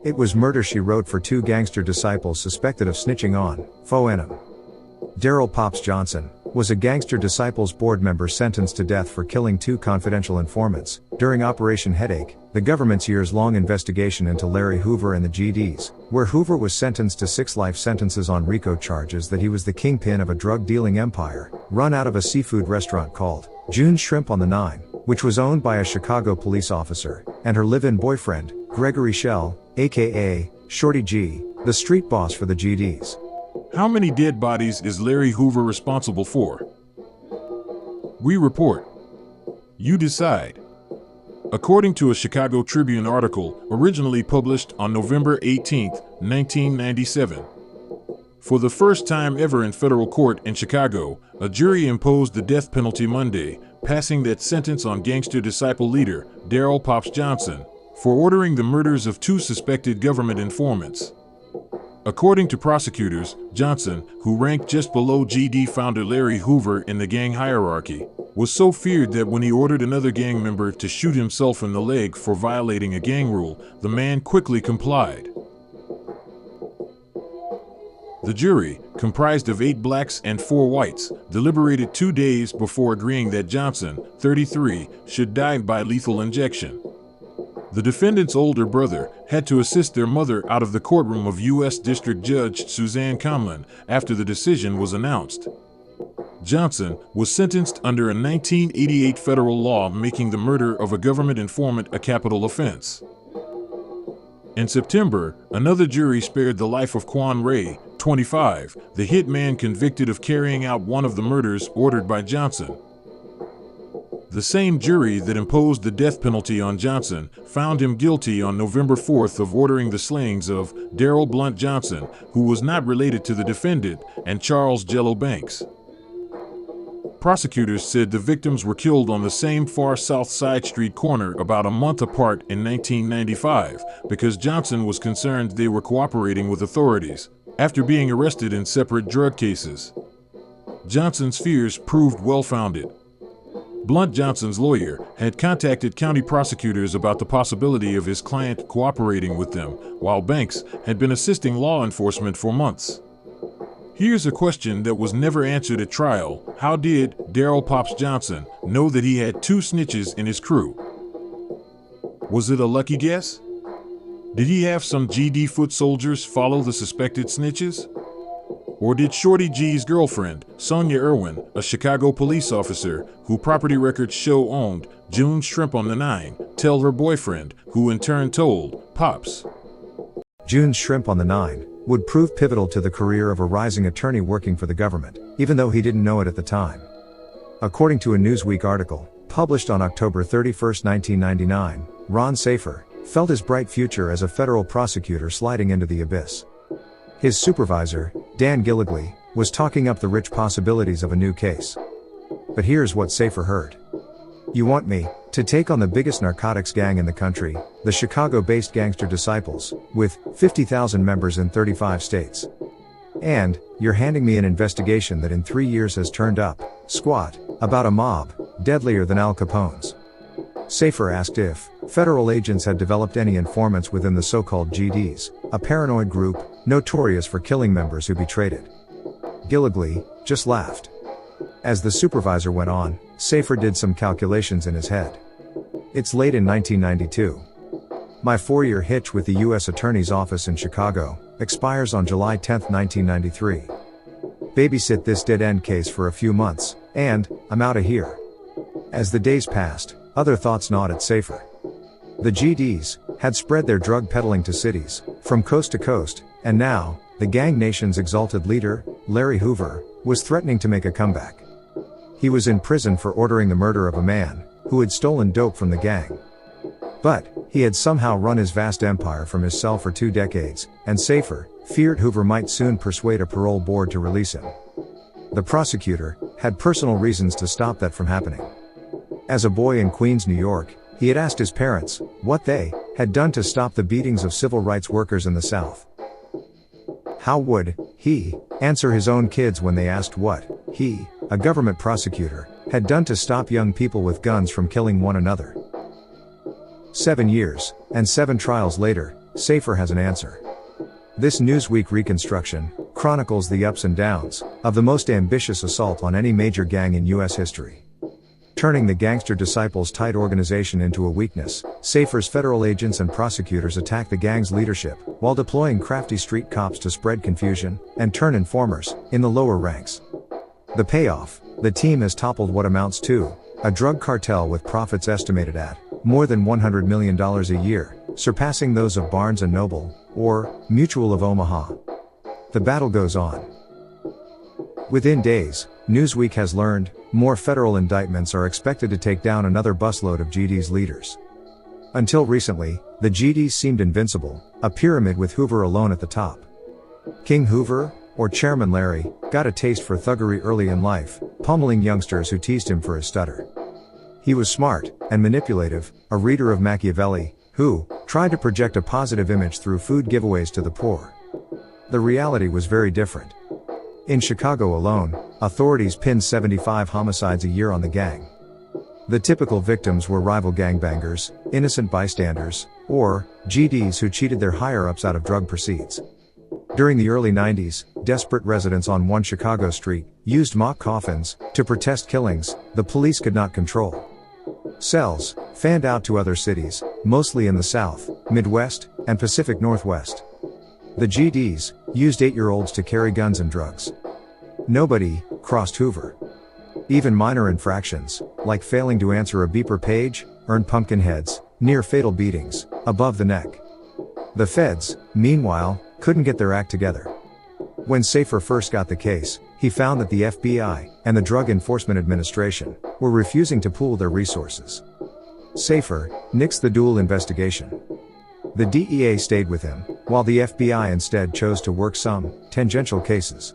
It was murder she wrote for two gangster disciples suspected of snitching on faux enemy. Daryl Pops Johnson was a Gangster Disciples board member sentenced to death for killing two confidential informants during Operation Headache, the government's years-long investigation into Larry Hoover and the GDs, where Hoover was sentenced to 6 life sentences on RICO charges that he was the kingpin of a drug-dealing empire run out of a seafood restaurant called June's Shrimp on the Nine, which was owned by a Chicago police officer and her live-in boyfriend, Gregory Schell, aka Shorty G, the street boss for the GDs. How many dead bodies is Larry Hoover responsible for? We report. You decide. According to a Chicago Tribune article originally published on November 18, 1997. For the first time ever in federal court in Chicago, a jury imposed the death penalty Monday, passing that sentence on Gangster Disciple leader Daryl Pops Johnson for ordering the murders of 2 suspected government informants. According to prosecutors, Johnson, who ranked just below GD founder Larry Hoover in the gang hierarchy, was so feared that when he ordered another gang member to shoot himself in the leg for violating a gang rule, the man quickly complied. The jury, comprised of 8 blacks and 4 whites, deliberated 2 days before agreeing that Johnson, 33, should die by lethal injection. The defendant's older brother had to assist their mother out of the courtroom of U.S. District Judge Suzanne Conlon after the decision was announced. Johnson was sentenced under a 1988 federal law making the murder of a government informant a capital offense. In September, another jury spared the life of Quan Ray, 25, the hitman convicted of carrying out one of the murders ordered by Johnson. The same jury that imposed the death penalty on Johnson found him guilty on November 4th of ordering the slayings of Daryl Blunt Johnson, who was not related to the defendant, and Charles Jello Banks. Prosecutors said the victims were killed on the same far south side street corner about a month apart in 1995 because Johnson was concerned they were cooperating with authorities after being arrested in separate drug cases. Johnson's fears proved well-founded. Blunt Johnson's lawyer had contacted county prosecutors about the possibility of his client cooperating with them, while Banks had been assisting law enforcement for months. Here's a question that was never answered at trial. How did Daryl Pops Johnson know that he had 2 snitches in his crew? Was it a lucky guess? Did he have some GD foot soldiers follow the suspected snitches? Or did Shorty G's girlfriend, Sonia Irwin, a Chicago police officer who property records show owned June's Shrimp on the Nine, tell her boyfriend, who in turn told Pops? June's Shrimp on the Nine would prove pivotal to the career of a rising attorney working for the government, even though he didn't know it at the time. According to a Newsweek article, published on October 31, 1999, Ron Safer felt his bright future as a federal prosecutor sliding into the abyss. His supervisor, Dan Gilligley, was talking up the rich possibilities of a new case. But here's what Safer heard. You want me to take on the biggest narcotics gang in the country, the Chicago-based Gangster Disciples, with 50,000 members in 35 states. And you're handing me an investigation that in 3 years has turned up, squat, about a mob, deadlier than Al Capone's. Safer asked if federal agents had developed any informants within the so-called GDs, a paranoid group notorious for killing members who betrayed it. Gilligley just laughed. As the supervisor went on, Safer did some calculations in his head. It's late in 1992. My 4-year hitch with the U.S. Attorney's Office in Chicago expires on July 10, 1993. Babysit this dead-end case for a few months, and I'm out of here. As the days passed, other thoughts gnawed at Safer. The GDs had spread their drug peddling to cities, from coast to coast, and now, the gang nation's exalted leader, Larry Hoover, was threatening to make a comeback. He was in prison for ordering the murder of a man who had stolen dope from the gang. But he had somehow run his vast empire from his cell for 2 decades, and Safer feared Hoover might soon persuade a parole board to release him. The prosecutor had personal reasons to stop that from happening. As a boy in Queens, New York, he had asked his parents what they had done to stop the beatings of civil rights workers in the South. How would he answer his own kids when they asked what he, a government prosecutor, had done to stop young people with guns from killing one another? 7 years, and 7 trials later, Safer has an answer. This Newsweek reconstruction chronicles the ups and downs of the most ambitious assault on any major gang in U.S. history. Turning the Gangster disciples' tight organization into a weakness, Safer's federal agents and prosecutors attack the gang's leadership, while deploying crafty street cops to spread confusion and turn informers in the lower ranks. The payoff: the team has toppled what amounts to a drug cartel with profits estimated at more than $100 million a year, surpassing those of Barnes & Noble or Mutual of Omaha. The battle goes on. Within days, Newsweek has learned, more federal indictments are expected to take down another busload of GD's leaders. Until recently, the GDs seemed invincible, a pyramid with Hoover alone at the top. King Hoover, or Chairman Larry, got a taste for thuggery early in life, pummeling youngsters who teased him for his stutter. He was smart and manipulative, a reader of Machiavelli, who tried to project a positive image through food giveaways to the poor. The reality was very different. In Chicago alone, authorities pinned 75 homicides a year on the gang. The typical victims were rival gangbangers, innocent bystanders, or GDs who cheated their higher-ups out of drug proceeds. During the early 90s, desperate residents on one Chicago street used mock coffins to protest killings the police could not control. Cells fanned out to other cities, mostly in the South, Midwest, and Pacific Northwest. The GDs used 8-year-olds to carry guns and drugs. Nobody crossed Hoover. Even minor infractions, like failing to answer a beeper page, earned pumpkin heads, near fatal beatings, above the neck. The feds, meanwhile, couldn't get their act together. When Safer first got the case, he found that the FBI and the Drug Enforcement Administration were refusing to pool their resources. Safer nixed the dual investigation. The DEA stayed with him, while the FBI instead chose to work some tangential cases.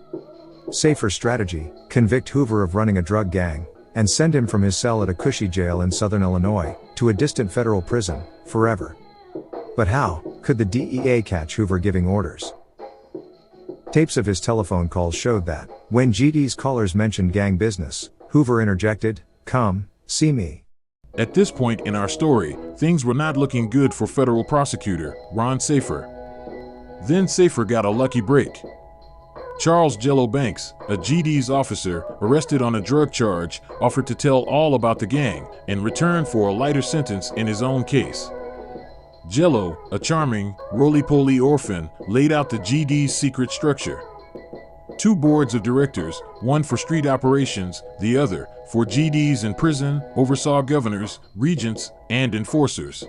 Safer's strategy: convict Hoover of running a drug gang, and send him from his cell at a cushy jail in southern Illinois to a distant federal prison, forever. But how could the DEA catch Hoover giving orders? Tapes of his telephone calls showed that, when GD's callers mentioned gang business, Hoover interjected, "Come, see me." At this point in our story, things were not looking good for federal prosecutor Ron Safer. Then Safer got a lucky break. Charles Jello Banks, a GD's officer arrested on a drug charge, offered to tell all about the gang in return for a lighter sentence in his own case. Jello, a charming, roly-poly orphan, laid out the GD's secret structure. 2 boards of directors, one for street operations, the other for GDs in prison, oversaw governors, regents, and enforcers.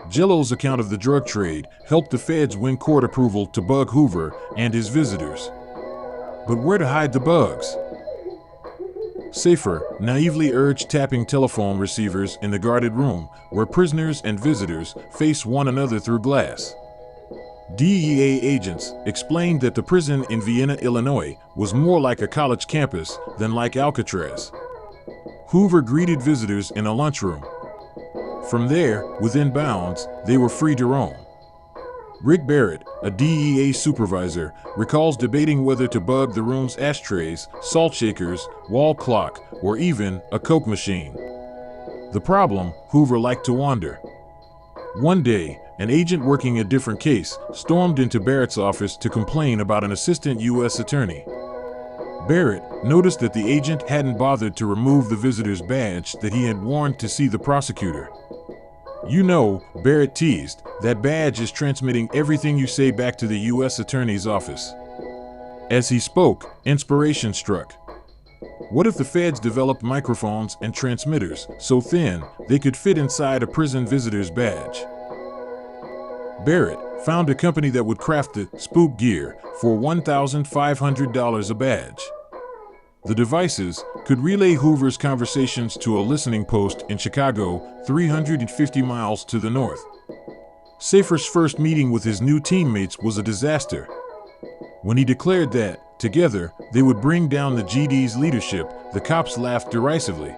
Jello's account of the drug trade helped the feds win court approval to bug Hoover and his visitors. But where to hide the bugs? Safer naively urged tapping telephone receivers in the guarded room, where prisoners and visitors face one another through glass. DEA agents explained that the prison in Vienna, Illinois, was more like a college campus than like Alcatraz. Hoover greeted visitors in a lunchroom. From there, within bounds, they were free to roam. Rick Barrett, a DEA supervisor, recalls debating whether to bug the room's ashtrays, salt shakers, wall clock, or even a Coke machine. The problem: Hoover liked to wander. One day, an agent working a different case stormed into Barrett's office to complain about an assistant U.S. attorney. Barrett noticed that the agent hadn't bothered to remove the visitor's badge that he had worn to see the prosecutor. "You know," Barrett teased, "that badge is transmitting everything you say back to the U.S. Attorney's office." As he spoke, inspiration struck. What if the feds developed microphones and transmitters so thin they could fit inside a prison visitor's badge? Barrett found a company that would craft the spook gear for $1,500 a badge. The devices could relay Hoover's conversations to a listening post in Chicago, 350 miles to the north. Safer's first meeting with his new teammates was a disaster. When he declared that, together, they would bring down the GD's leadership, the cops laughed derisively.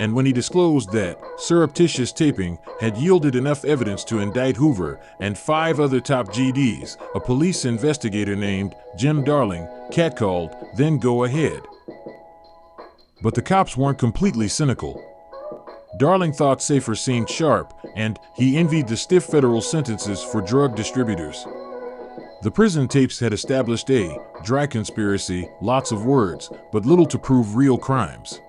And when he disclosed that surreptitious taping had yielded enough evidence to indict Hoover and 5 other top GDs, a police investigator named Jim Darling catcalled, "Then go ahead." But the cops weren't completely cynical. Darling thought Safer seemed sharp, and he envied the stiff federal sentences for drug distributors. The prison tapes had established a dry conspiracy, lots of words, but little to prove real crimes.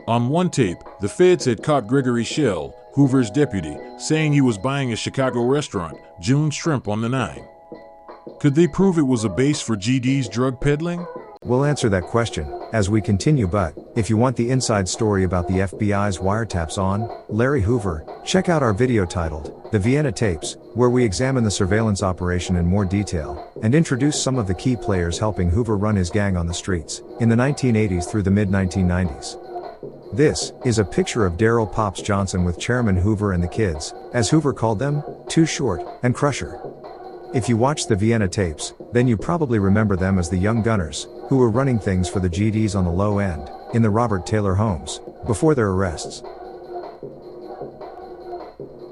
On one tape, the feds had caught Gregory Schell, Hoover's deputy, saying he was buying a Chicago restaurant, June's Shrimp on the 9. Could they prove it was a base for GD's drug peddling? We'll answer that question as we continue, but if you want the inside story about the FBI's wiretaps on Larry Hoover, check out our video titled The Vienna Tapes, where we examine the surveillance operation in more detail and introduce some of the key players helping Hoover run his gang on the streets in the 1980s through the mid-1990s. This is a picture of Daryl Pops Johnson with Chairman Hoover and the kids, as Hoover called them, Too Short and Crusher. If you watch the Vienna tapes, then you probably remember them as the young gunners, who were running things for the GDs on the low end, in the Robert Taylor homes, before their arrests.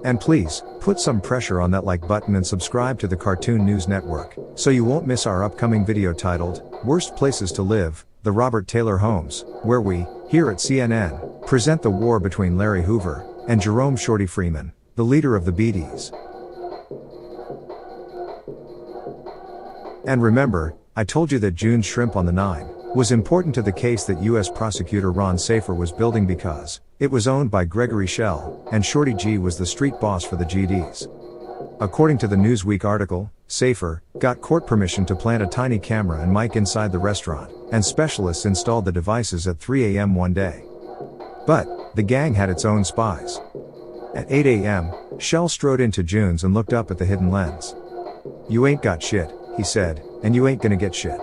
And please, put some pressure on that like button and subscribe to the Cartoon News Network, so you won't miss our upcoming video titled, Worst Places to Live, the Robert Taylor Homes, where we, here at CNN, present the war between Larry Hoover and Jerome Shorty Freeman, the leader of the BDs. And remember, I told you that June's Shrimp on the 9 was important to the case that U.S. prosecutor Ron Safer was building because it was owned by Gregory Schell, and Shorty G was the street boss for the GDs. According to the Newsweek article, Safer got court permission to plant a tiny camera and mic inside the restaurant, and specialists installed the devices at 3 a.m. one day. But the gang had its own spies. At 8 a.m., Schell strode into June's and looked up at the hidden lens. "You ain't got shit," he said, "and you ain't gonna get shit."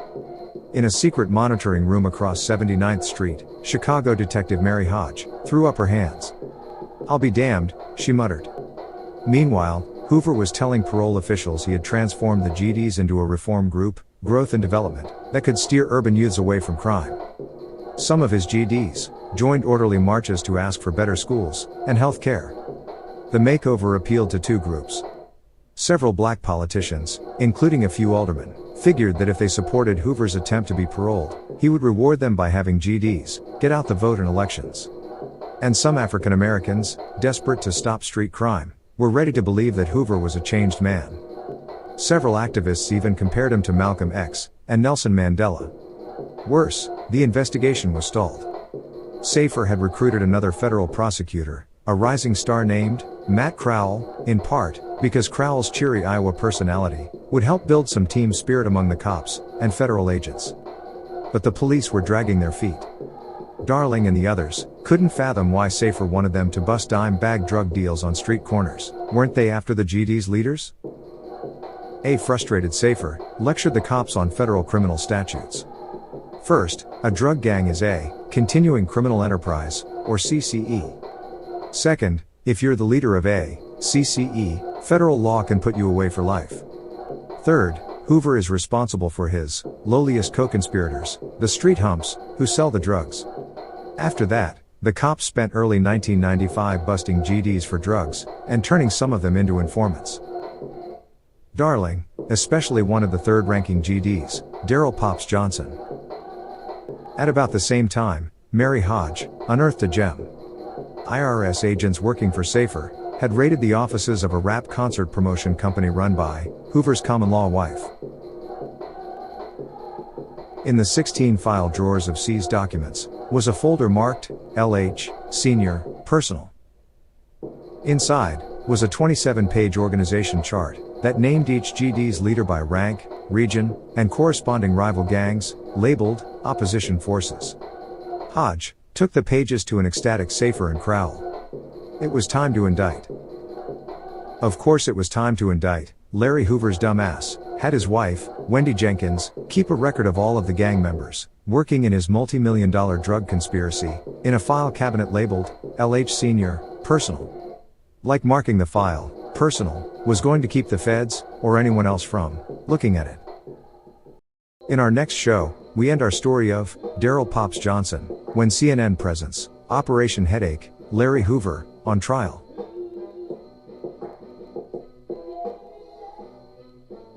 In a secret monitoring room across 79th Street, Chicago detective Mary Hodge threw up her hands. "I'll be damned," she muttered. Meanwhile, Hoover was telling parole officials he had transformed the GDs into a reform group, Growth and Development, that could steer urban youths away from crime. Some of his GDs joined orderly marches to ask for better schools and health care. The makeover appealed to two groups. Several black politicians, including a few aldermen, figured that if they supported Hoover's attempt to be paroled, he would reward them by having GDs get out the vote in elections. And some African Americans, desperate to stop street crime, were ready to believe that Hoover was a changed man. Several activists even compared him to Malcolm X and Nelson Mandela. Worse, the investigation was stalled. Safer had recruited another federal prosecutor, a rising star named Matt Crowell, in part because Crowell's cheery Iowa personality would help build some team spirit among the cops and federal agents. But the police were dragging their feet. Darling and the others couldn't fathom why Safer wanted them to bust dime-bag drug deals on street corners. Weren't they after the GD's leaders? A frustrated Safer lectured the cops on federal criminal statutes. First, a drug gang is a continuing criminal enterprise, or CCE. Second, if you're the leader of a CCE, federal law can put you away for life. Third, Hoover is responsible for his lowliest co-conspirators, the street humps, who sell the drugs. After that, the cops spent early 1995 busting GDs for drugs, and turning some of them into informants. Darling, especially one of the third-ranking GDs, Daryl Pops Johnson. At about the same time, Mary Hodge unearthed a gem. IRS agents working for Safer had raided the offices of a rap concert promotion company run by Hoover's common-law wife. In the 16 file drawers of seized documents was a folder marked LH, Senior, Personal. Inside was a 27-page organization chart that named each GD's leader by rank, region, and corresponding rival gangs, labeled Opposition Forces. Hodge took the pages to an ecstatic Safer and Crowell. It was time to indict. Of course it was time to indict. Larry Hoover's dumbass had his wife, Wendy Jenkins, keep a record of all of the gang members working in his multi-million-dollar drug conspiracy in a file cabinet labeled LH Senior, Personal. Like marking the file, Personal, was going to keep the feds, or anyone else from, looking at it. In our next show, we end our story of Daryl Pops Johnson, when CNN presents Operation Headache, Larry Hoover, on trial.